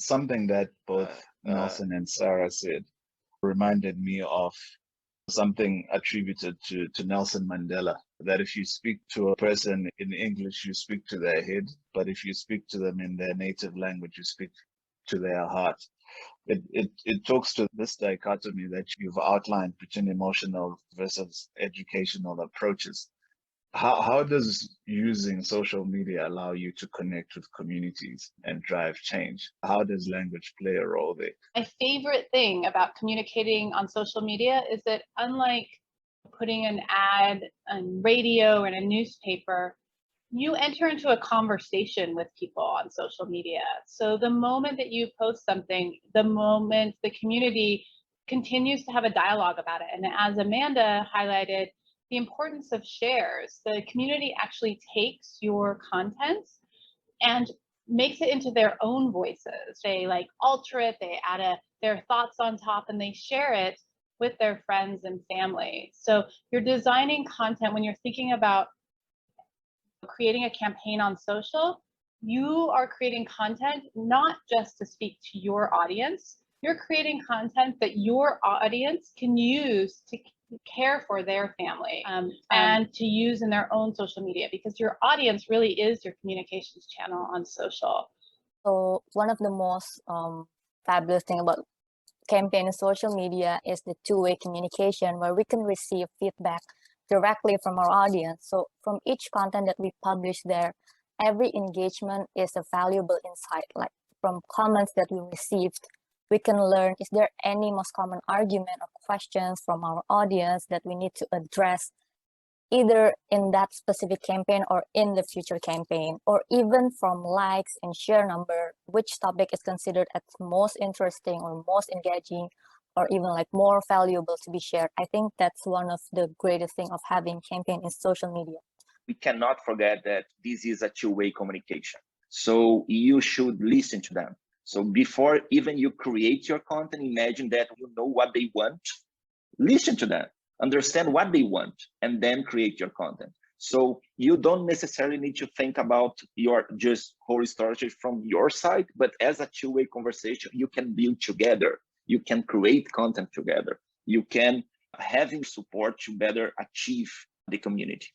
Something that both Nelson and Sarah said reminded me of something attributed to Nelson Mandela, that if you speak to a person in English, you speak to their head, but if you speak to them in their native language, you speak to their heart. It talks to this dichotomy that you've outlined between emotional versus educational approaches. How does using social media allow you to connect with communities and drive change? How does language play a role there? My favorite thing about communicating on social media is that unlike putting an ad on radio or in a newspaper, you enter into a conversation with people on social media. So the moment that you post something, the moment the community continues to have a dialogue about it. And as Amanda highlighted, the importance of shares, the community actually takes your content and makes it into their own voices. They like alter it, they add their thoughts on top, and they share it with their friends and family. So you're designing content when you're thinking about creating a campaign on social, you are creating content not just to speak to your audience, you're creating content that your audience can use to care for their family and to use in their own social media, because your audience really is your communications channel on social. So one of the most fabulous thing about campaign in social media is the two-way communication, where we can receive feedback directly from our audience. So from each content that we publish there, every engagement is a valuable insight. Like from comments that we received, we can learn, is there any most common argument or questions from our audience that we need to address either in that specific campaign or in the future campaign, or even from likes and share number, which topic is considered as most interesting or most engaging, or even like more valuable to be shared. I think that's one of the greatest thing of having campaign in social media. We cannot forget that this is a two-way communication. So you should listen to them. So before even you create your content, imagine that you know what they want, listen to them, understand what they want, and then create your content. So you don't necessarily need to think about your just whole strategy from your side, but as a two-way conversation, you can build together. You can create content together. You can having support to better achieve the community.